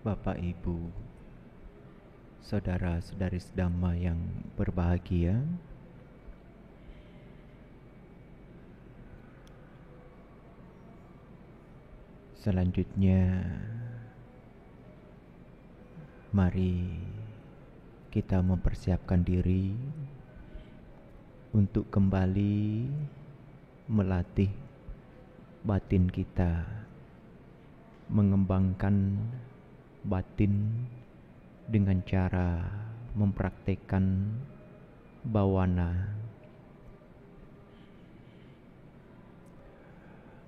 Bapak, Ibu, saudara-saudari sedama yang berbahagia, selanjutnya mari kita mempersiapkan diri untuk kembali melatih batin kita, mengembangkan batin dengan cara mempraktekkan bawana.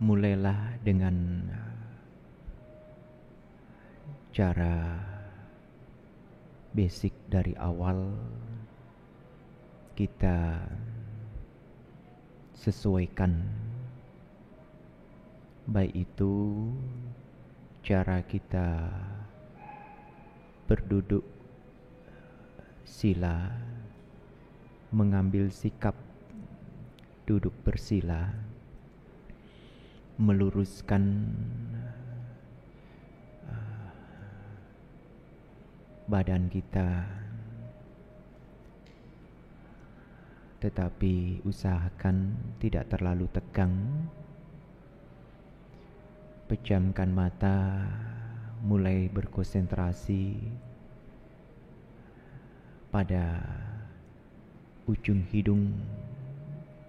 Mulailah dengan cara basic dari awal. Kita sesuaikan, baik itu cara kita berduduk sila, mengambil sikap duduk bersila, meluruskan badan kita, tetapi usahakan tidak terlalu tegang. Pejamkan mata, mulai berkonsentrasi pada ujung hidung,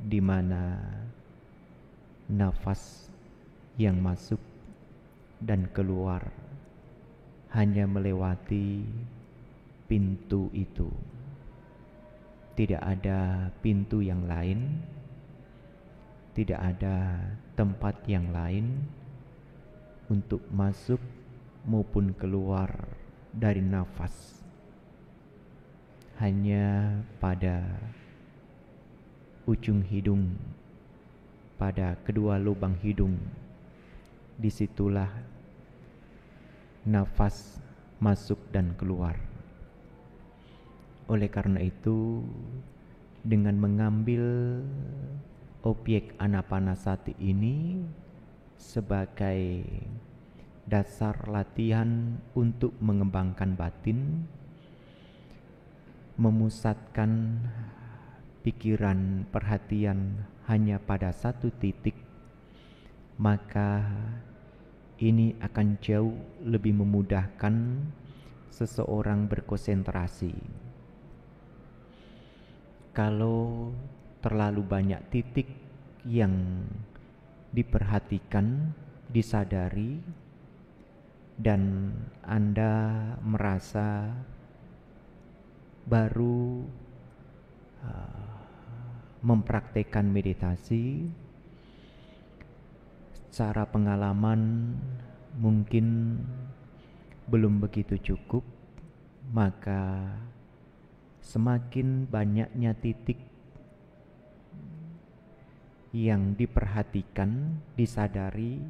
di mana nafas yang masuk dan keluar hanya melewati pintu itu. Tidak ada pintu yang lain, tidak ada tempat yang lain untuk masuk maupun keluar dari nafas. Hanya pada ujung hidung, pada kedua lubang hidung, disitulah nafas masuk dan keluar. Oleh karena itu, dengan mengambil objek anapanasati ini sebagai dasar latihan untuk mengembangkan batin, memusatkan pikiran perhatian hanya pada satu titik, maka ini akan jauh lebih memudahkan seseorang berkonsentrasi. Kalau terlalu banyak titik yang diperhatikan, disadari, dan Anda merasa baru mempraktekkan meditasi, secara pengalaman mungkin belum begitu cukup, maka semakin banyaknya titik yang diperhatikan, disadari,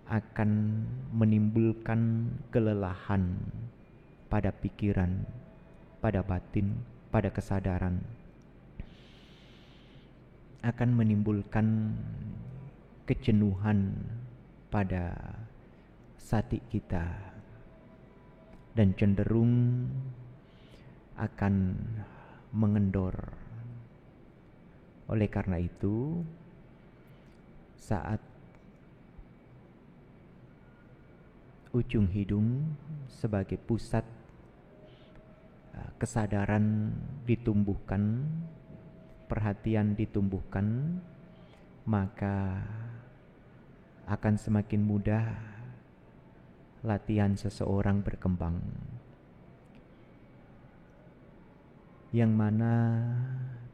akan menimbulkan kelelahan pada pikiran, pada batin, pada kesadaran, akan menimbulkan kejenuhan pada sati kita, dan cenderung akan mengendor. Oleh karena itu, saat ujung hidung sebagai pusat kesadaran ditumbuhkan, perhatian ditumbuhkan, maka akan semakin mudah latihan seseorang berkembang. Yang mana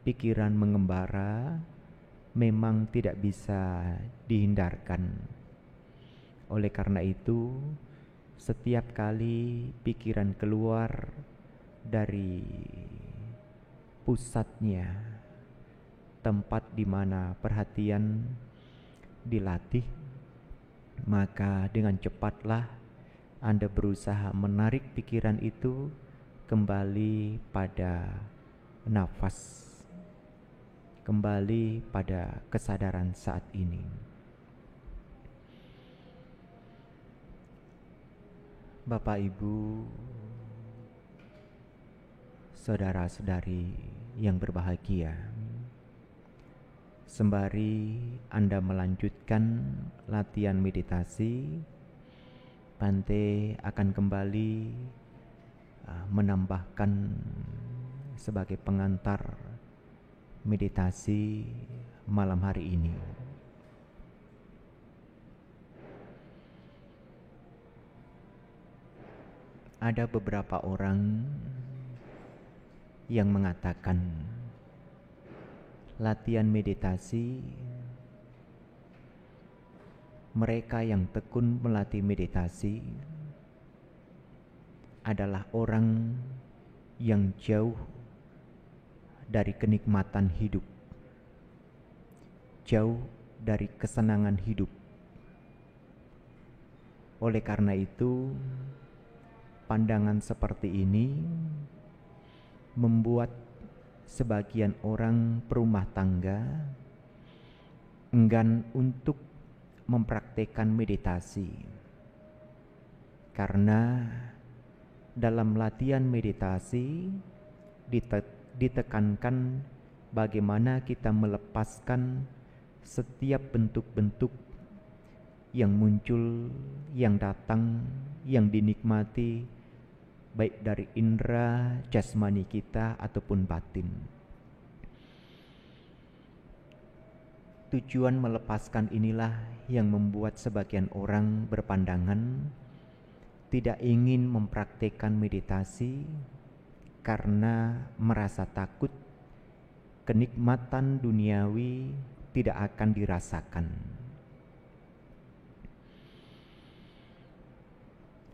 pikiran mengembara memang tidak bisa dihindarkan. Oleh karena itu, setiap kali pikiran keluar dari pusatnya, tempat di mana perhatian dilatih, maka dengan cepatlah Anda berusaha menarik pikiran itu kembali pada nafas, kembali pada kesadaran saat ini. Bapak, Ibu, saudara-saudari yang berbahagia, sembari Anda melanjutkan latihan meditasi, Bante akan kembali menambahkan sebagai pengantar meditasi malam hari ini. Ada beberapa orang yang mengatakan latihan meditasi, mereka yang tekun melatih meditasi adalah orang yang jauh dari kenikmatan hidup, jauh dari kesenangan hidup. Oleh karena itu, pandangan seperti ini membuat sebagian orang berumah tangga enggan untuk mempraktekkan meditasi, karena dalam latihan meditasi ditekankan bagaimana kita melepaskan setiap bentuk-bentuk yang muncul, yang datang, yang dinikmati baik dari indera jasmani kita ataupun batin. Tujuan melepaskan inilah yang membuat sebagian orang berpandangan tidak ingin mempraktikkan meditasi karena merasa takut kenikmatan duniawi tidak akan dirasakan.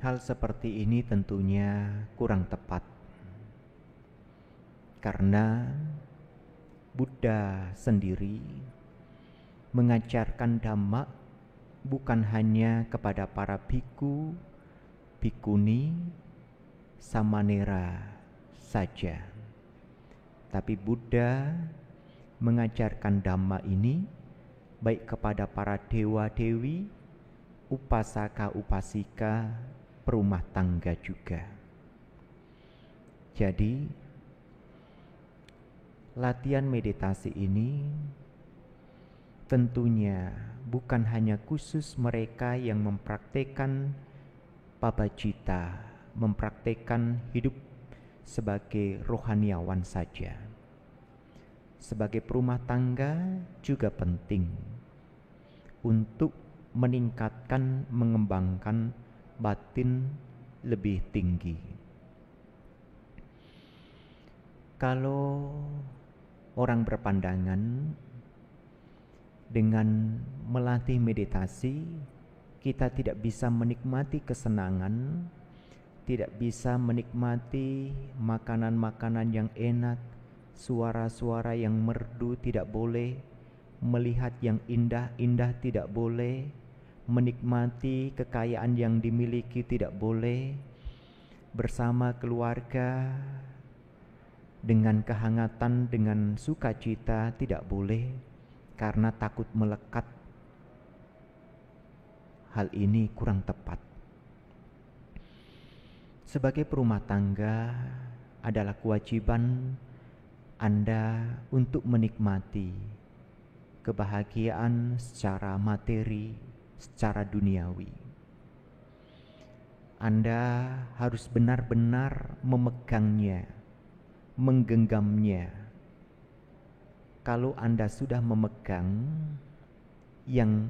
Hal seperti ini tentunya kurang tepat, karena Buddha sendiri mengajarkan Dhamma bukan hanya kepada para bhikkhu, bhikkhuni, samanera saja, tapi Buddha mengajarkan Dhamma ini baik kepada para dewa-dewi, upasaka-upasika, perumah tangga juga. Jadi, latihan meditasi ini tentunya bukan hanya khusus mereka yang mempraktekkan pabajita, mempraktekkan hidup sebagai rohaniawan saja. Sebagai perumah tangga juga penting untuk meningkatkan, mengembangkan batin lebih tinggi. Kalau orang berpandangan dengan melatih meditasi kita tidak bisa menikmati kesenangan, tidak bisa menikmati makanan-makanan yang enak, suara-suara yang merdu tidak boleh, melihat yang indah-indah tidak boleh, menikmati kekayaan yang dimiliki tidak boleh, bersama keluarga dengan kehangatan, dengan sukacita tidak boleh, karena takut melekat. Hal ini kurang tepat. Sebagai perumah tangga adalah kewajiban Anda untuk menikmati kebahagiaan secara materi, secara duniawi. Anda harus benar-benar memegangnya, menggenggamnya. Kalau Anda sudah memegang yang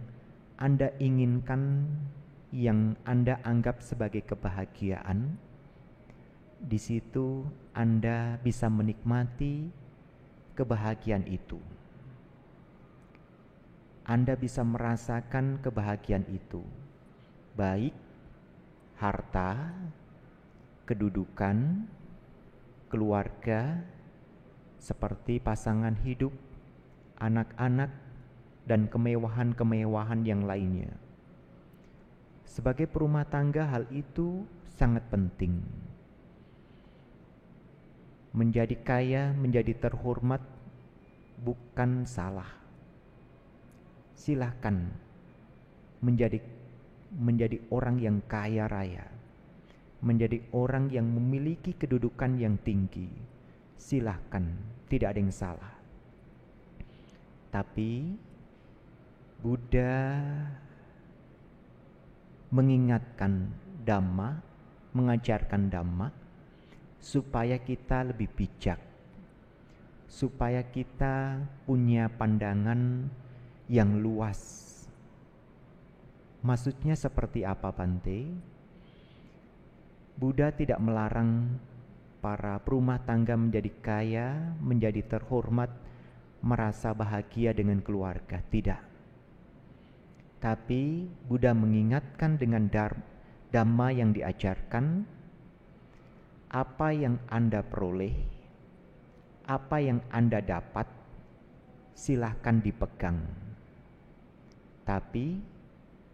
Anda inginkan, yang Anda anggap sebagai kebahagiaan, di situ Anda bisa menikmati kebahagiaan itu. Anda bisa merasakan kebahagiaan itu, baik harta, kedudukan, keluarga, seperti pasangan hidup, anak-anak, dan kemewahan-kemewahan yang lainnya. Sebagai perumah tangga, hal itu sangat penting. Menjadi kaya, menjadi terhormat bukan salah. Silahkan menjadi orang yang kaya raya, menjadi orang yang memiliki kedudukan yang tinggi, silahkan, tidak ada yang salah. Tapi Buddha mengingatkan Dhamma, mengajarkan Dhamma supaya kita lebih bijak, supaya kita punya pandangan yang luas. Maksudnya seperti apa, Bante? Buddha tidak melarang para perumah tangga menjadi kaya, menjadi terhormat, merasa bahagia dengan keluarga. Tidak. Tapi Buddha mengingatkan dengan Dhamma yang diajarkan, apa yang Anda peroleh, apa yang Anda dapat, silahkan dipegang. Tapi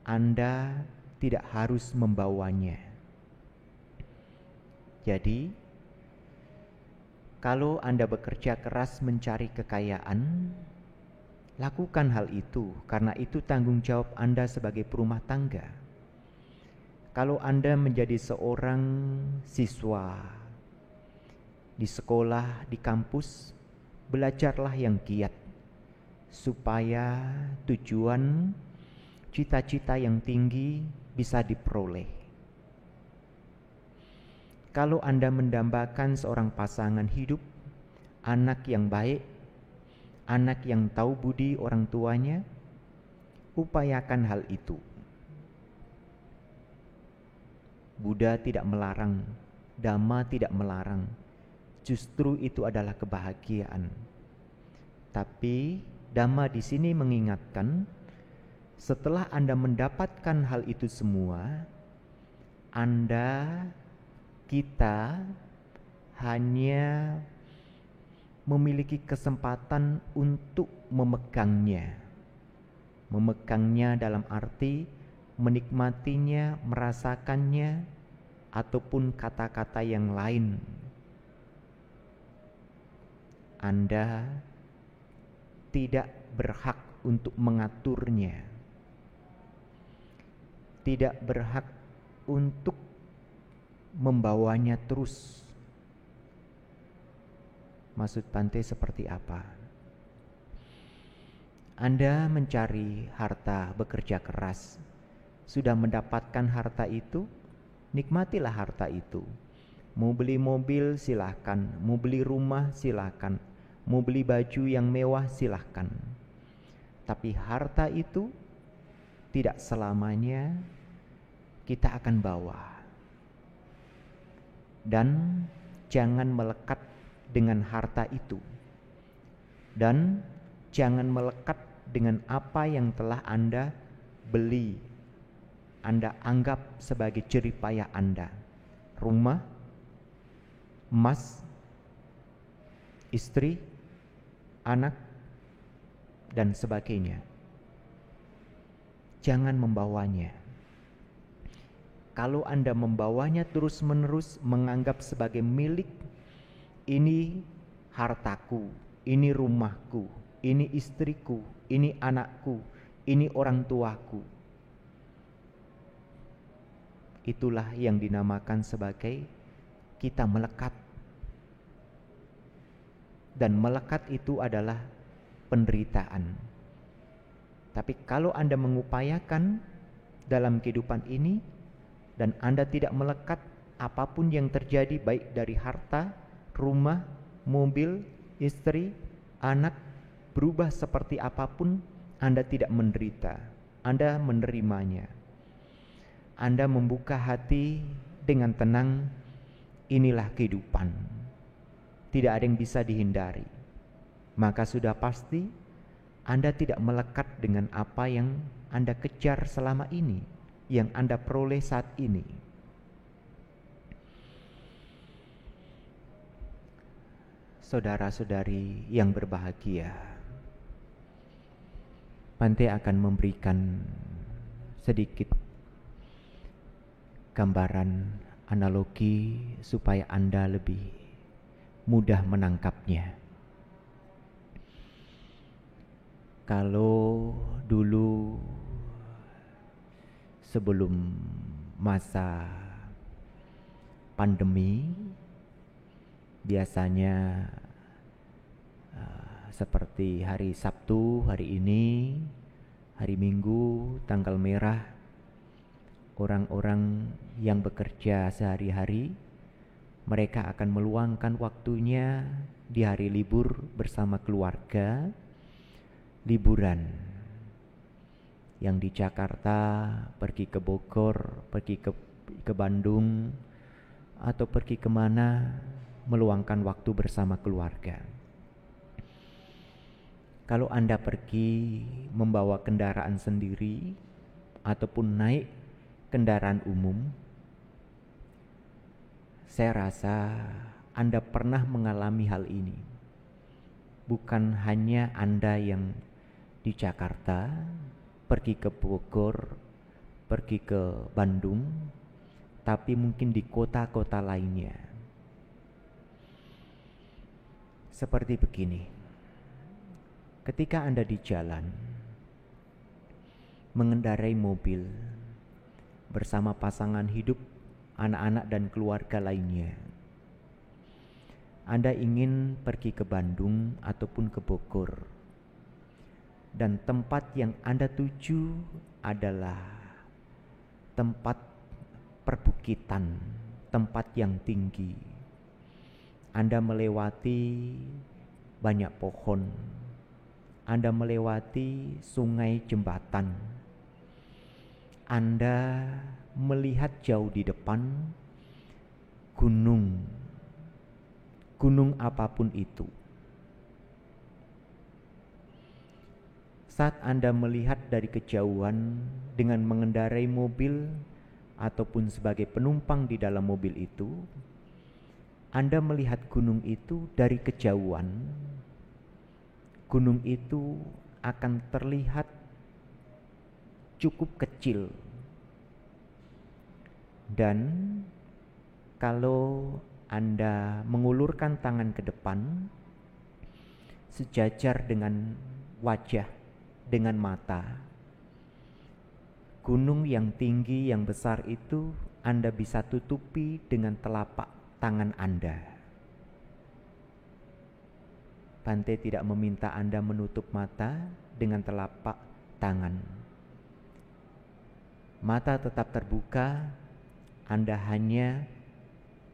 Anda tidak harus membawanya. Jadi, kalau Anda bekerja keras mencari kekayaan, lakukan hal itu karena itu tanggung jawab Anda sebagai perumah tangga. Kalau Anda menjadi seorang siswa di sekolah, di kampus, belajarlah yang giat supaya tujuan cita-cita yang tinggi bisa diperoleh. Kalau Anda mendambakan seorang pasangan hidup, anak yang baik, anak yang tahu budi orang tuanya, upayakan hal itu. Buddha tidak melarang, Dhamma tidak melarang. Justru itu adalah kebahagiaan. Tapi Dhamma di sini mengingatkan, setelah Anda mendapatkan hal itu semua, kita hanya memiliki kesempatan untuk memegangnya. Memegangnya dalam arti menikmatinya, merasakannya, ataupun kata-kata yang lain. Anda tidak berhak untuk mengaturnya, tidak berhak untuk membawanya terus. Maksud Bante seperti apa? Anda mencari harta, bekerja keras, sudah mendapatkan harta itu, nikmatilah harta itu. Mau beli mobil silahkan, mau beli rumah silahkan, mau beli baju yang mewah silahkan. Tapi harta itu tidak selamanya kita akan bawa. Dan jangan melekat dengan harta itu. Dan jangan melekat dengan apa yang telah Anda beli, Anda anggap sebagai jerih payah Anda. Rumah, emas, istri, anak, dan sebagainya. Jangan membawanya. Kalau Anda membawanya terus-menerus, menganggap sebagai milik, ini hartaku, ini rumahku, ini istriku, ini anakku, ini orang tuaku. Itulah yang dinamakan sebagai kita melekat. Dan melekat itu adalah penderitaan. Tapi kalau Anda mengupayakan dalam kehidupan ini, dan Anda tidak melekat, apapun yang terjadi baik dari harta, rumah, mobil, istri, anak, berubah seperti apapun, Anda tidak menderita. Anda menerimanya. Anda membuka hati dengan tenang, inilah kehidupan. Tidak ada yang bisa dihindari. Maka sudah pasti Anda tidak melekat dengan apa yang Anda kejar selama ini, yang Anda peroleh saat ini. Saudara-saudari yang berbahagia, Bante akan memberikan sedikit gambaran analogi supaya Anda lebih mudah menangkapnya. Kalau dulu sebelum masa pandemi, biasanya seperti hari Sabtu, hari ini, hari Minggu, tanggal merah, orang-orang yang bekerja sehari-hari, mereka akan meluangkan waktunya di hari libur bersama keluarga, liburan. Yang di Jakarta pergi ke Bogor, pergi ke Bandung, atau pergi kemana, meluangkan waktu bersama keluarga. Kalau Anda pergi membawa kendaraan sendiri ataupun naik kendaraan umum, saya rasa Anda pernah mengalami hal ini. Bukan hanya Anda yang di Jakarta, pergi ke Bogor, pergi ke Bandung, tapi mungkin di kota-kota lainnya. Seperti begini, ketika Anda di jalan, mengendarai mobil bersama pasangan hidup, anak-anak dan keluarga lainnya, Anda ingin pergi ke Bandung ataupun ke Bogor, dan tempat yang Anda tuju adalah tempat perbukitan, tempat yang tinggi. Anda melewati banyak pohon, Anda melewati sungai, jembatan, Anda melihat jauh di depan gunung apapun itu. Saat Anda melihat dari kejauhan dengan mengendarai mobil ataupun sebagai penumpang di dalam mobil itu, Anda melihat gunung itu dari kejauhan. Gunung itu akan terlihat cukup kecil. Dan kalau Anda mengulurkan tangan ke depan, sejajar dengan wajah, dengan mata, gunung yang tinggi, yang besar itu Anda bisa tutupi dengan telapak tangan Anda. Bante tidak meminta Anda menutup mata dengan telapak tangan. Mata tetap terbuka, Anda hanya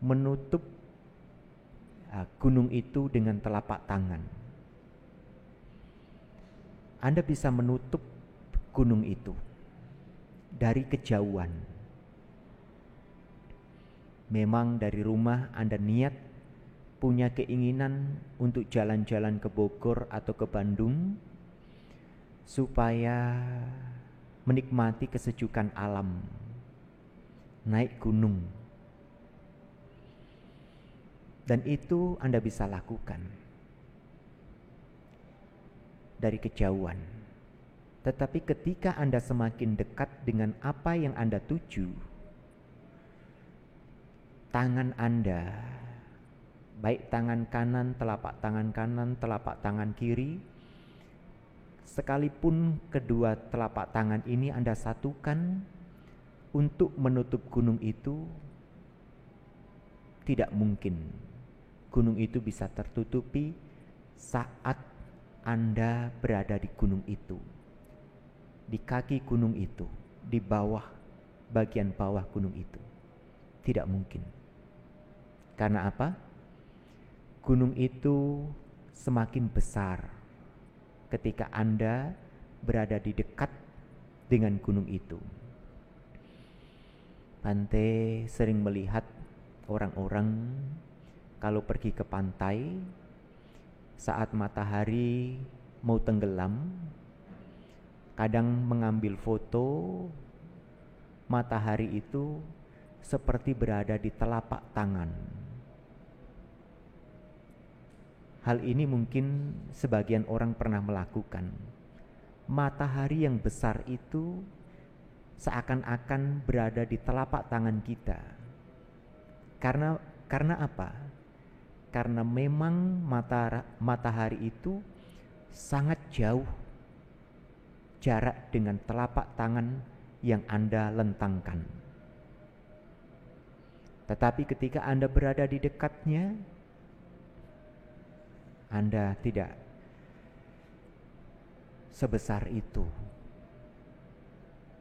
menutup gunung itu dengan telapak tangan. Anda bisa menutup gunung itu dari kejauhan. Memang dari rumah Anda niat punya keinginan untuk jalan-jalan ke Bogor atau ke Bandung supaya menikmati kesejukan alam, naik gunung. Dan itu Anda bisa lakukan dari kejauhan. Tetapi ketika Anda semakin dekat dengan apa yang Anda tuju, tangan Anda, baik tangan kanan, telapak tangan kiri, sekalipun kedua telapak tangan ini Anda satukan untuk menutup gunung itu, tidak mungkin. Gunung itu bisa tertutupi saat Anda berada di gunung itu, di kaki gunung itu, di bawah, bagian bawah gunung itu. Tidak mungkin. Karena apa? Gunung itu semakin besar ketika Anda berada di dekat dengan gunung itu. Bante sering melihat orang-orang kalau pergi ke pantai saat matahari mau tenggelam, kadang mengambil foto matahari itu seperti berada di telapak tangan. Hal ini mungkin sebagian orang pernah melakukan. Matahari yang besar itu seakan-akan berada di telapak tangan kita. Karena apa? Karena memang matahari itu sangat jauh jarak dengan telapak tangan yang Anda lentangkan. Tetapi ketika Anda berada di dekatnya, Anda tidak sebesar itu.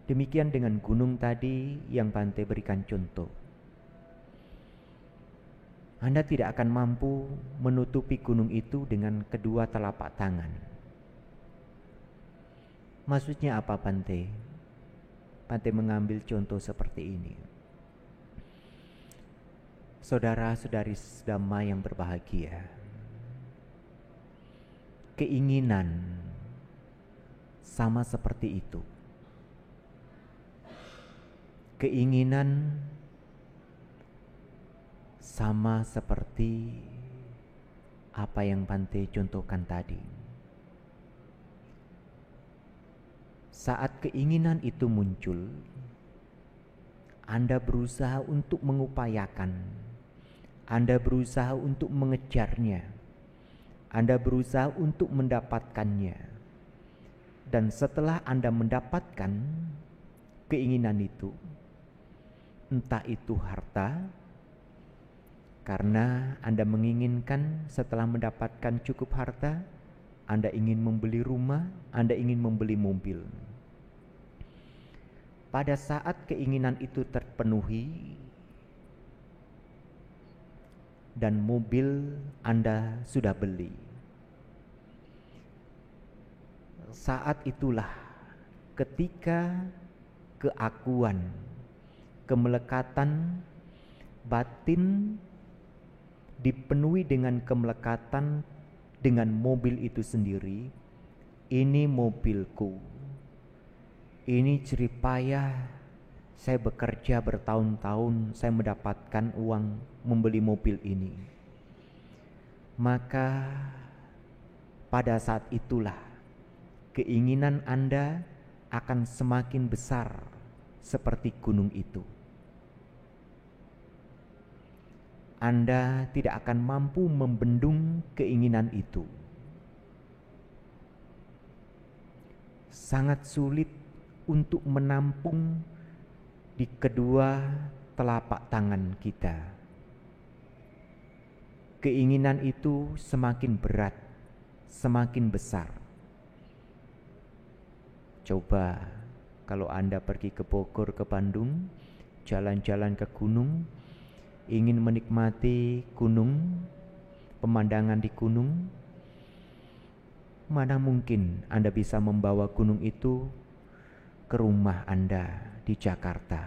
Demikian dengan gunung tadi yang Bante berikan contoh. Anda tidak akan mampu menutupi gunung itu dengan kedua telapak tangan. Maksudnya apa, Bante? Bante mengambil contoh seperti ini. Saudara-saudari Dhamma yang berbahagia, keinginan sama seperti itu. Keinginan sama seperti apa yang Bante contohkan tadi. Saat keinginan itu muncul, Anda berusaha untuk mengupayakan, Anda berusaha untuk mengejarnya, Anda berusaha untuk mendapatkannya. Dan setelah Anda mendapatkan keinginan itu, entah itu harta, karena Anda menginginkan setelah mendapatkan cukup harta, Anda ingin membeli rumah, Anda ingin membeli mobil. Pada saat keinginan itu terpenuhi dan mobil Anda sudah beli, saat itulah ketika keakuan, kemelekatan batin dipenuhi dengan kemelekatan dengan mobil itu sendiri. Ini mobilku, ini jerih payah saya bekerja bertahun-tahun, saya mendapatkan uang membeli mobil ini. Maka pada saat itulah keinginan Anda akan semakin besar seperti gunung itu. Anda tidak akan mampu membendung keinginan itu. Sangat sulit untuk menampung di kedua telapak tangan kita. Keinginan itu semakin berat, semakin besar. Coba kalau Anda pergi ke Bogor, ke Bandung, jalan-jalan ke gunung, ingin menikmati gunung, pemandangan di gunung, mana mungkin Anda bisa membawa gunung itu ke rumah Anda di Jakarta?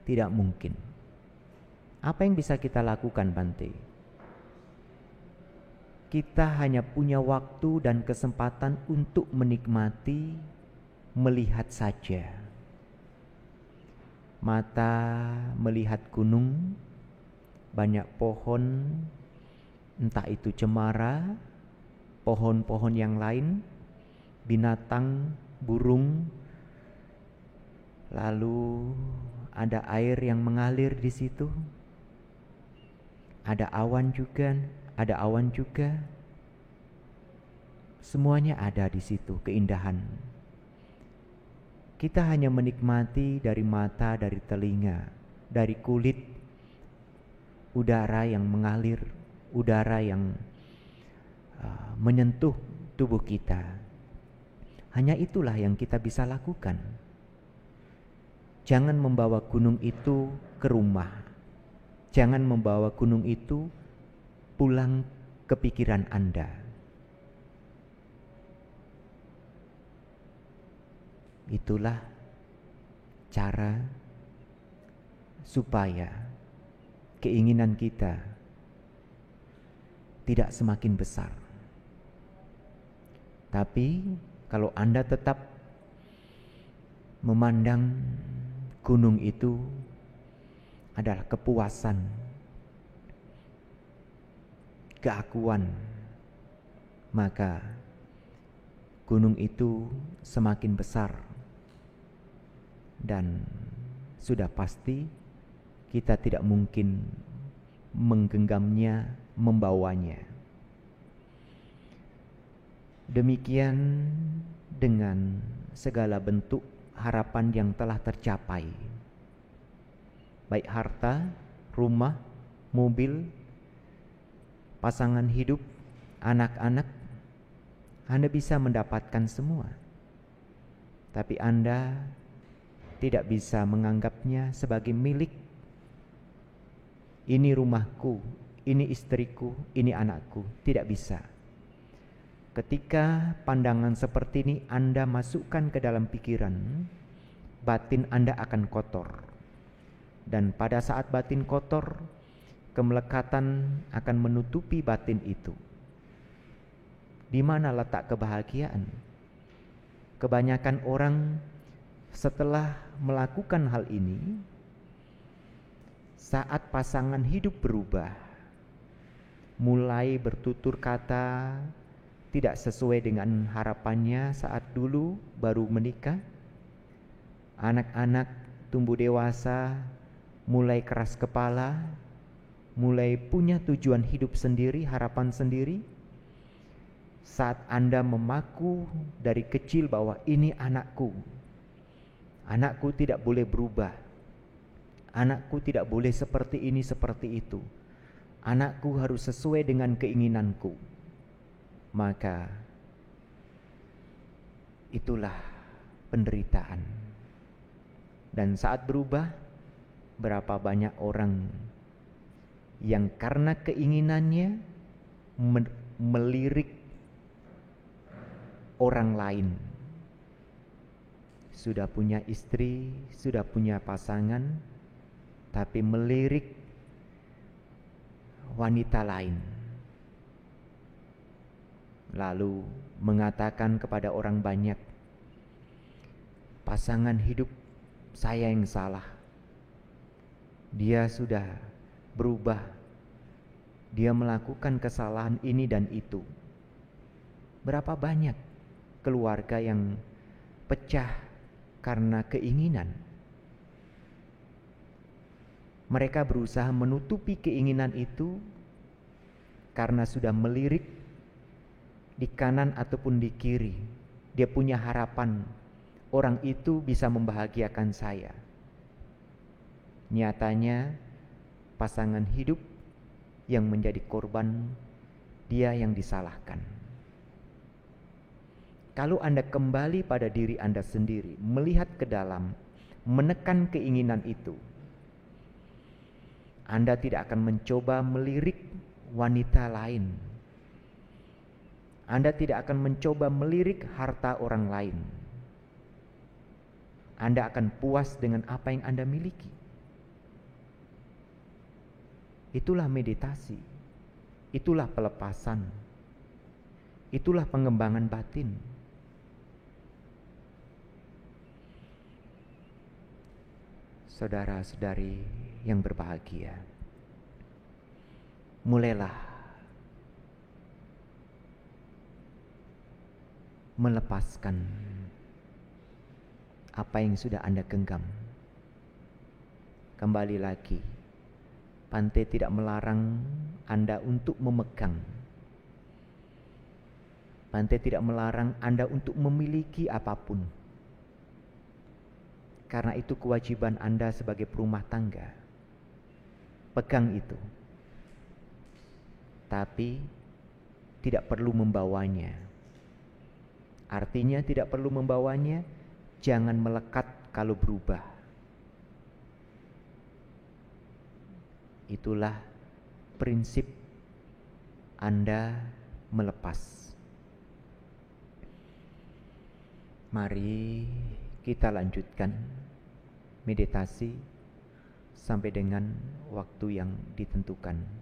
Tidak mungkin. Apa yang bisa kita lakukan, Bante? Kita hanya punya waktu dan kesempatan untuk menikmati, melihat saja. Mata melihat gunung, banyak pohon, entah itu cemara, pohon-pohon yang lain, binatang, burung, lalu ada air yang mengalir di situ, ada awan juga, semuanya ada di situ, keindahan. Kita hanya menikmati dari mata, dari telinga, dari kulit, udara yang mengalir, udara yang menyentuh tubuh kita. Hanya itulah yang kita bisa lakukan. Jangan membawa gunung itu ke rumah. Jangan membawa gunung itu pulang ke pikiran Anda. Itulah cara supaya keinginan kita tidak semakin besar. Tapi kalau Anda tetap memandang gunung itu adalah kepuasan, keakuan, maka gunung itu semakin besar dan sudah pasti kita tidak mungkin menggenggamnya, membawanya. Demikian dengan segala bentuk harapan yang telah tercapai. baik harta, rumah, mobil, pasangan hidup, anak-anak. Anda bisa mendapatkan semua, tapi Anda tidak bisa menganggapnya sebagai milik. Ini rumahku, ini istriku, ini anakku. Tidak bisa. Ketika pandangan seperti ini Anda masukkan ke dalam pikiran, batin Anda akan kotor. Dan pada saat batin kotor, kemelekatan akan menutupi batin itu. Di mana letak kebahagiaan? Kebanyakan orang setelah melakukan hal ini, saat pasangan hidup berubah, mulai bertutur kata tidak sesuai dengan harapannya saat dulu baru menikah, anak-anak tumbuh dewasa, mulai keras kepala, mulai punya tujuan hidup sendiri, harapan sendiri. Saat Anda memaku dari kecil bahwa ini anakku, anakku tidak boleh berubah, anakku tidak boleh seperti ini, seperti itu, anakku harus sesuai dengan keinginanku, maka itulah penderitaan. Dan saat berubah, berapa banyak orang yang karena keinginannya melirik orang lain. Sudah punya istri, sudah punya pasangan, tapi melirik wanita lain. Lalu mengatakan kepada orang banyak, pasangan hidup saya yang salah. Dia sudah berubah. Dia melakukan kesalahan ini dan itu. Berapa banyak keluarga yang pecah karena keinginan. Mereka berusaha menutupi keinginan itu karena sudah melirik di kanan ataupun di kiri. Dia punya harapan orang itu bisa membahagiakan saya. Nyatanya pasangan hidup yang menjadi korban, dia yang disalahkan. Kalau Anda kembali pada diri Anda sendiri, melihat ke dalam, menekan keinginan itu, Anda tidak akan mencoba melirik wanita lain. Anda tidak akan mencoba melirik harta orang lain. Anda akan puas dengan apa yang Anda miliki. Itulah meditasi. Itulah pelepasan. Itulah pengembangan batin. Saudara-saudari yang berbahagia, mulailah melepaskan apa yang sudah Anda genggam. Kembali lagi, Bhante tidak melarang Anda untuk memegang. Bhante tidak melarang Anda untuk memiliki apapun. Karena itu kewajiban Anda sebagai perumah tangga. Pegang itu. Tapi tidak perlu membawanya. Artinya tidak perlu membawanya, jangan melekat kalau berubah. Itulah prinsip Anda melepas. Mari kita lanjutkan meditasi sampai dengan waktu yang ditentukan.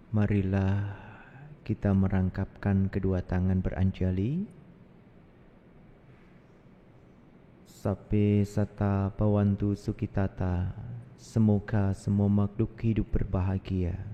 Marilah kita merangkapkan kedua tangan beranjali. Sape sata pawantu sukitata. Semoga semua makhluk hidup berbahagia.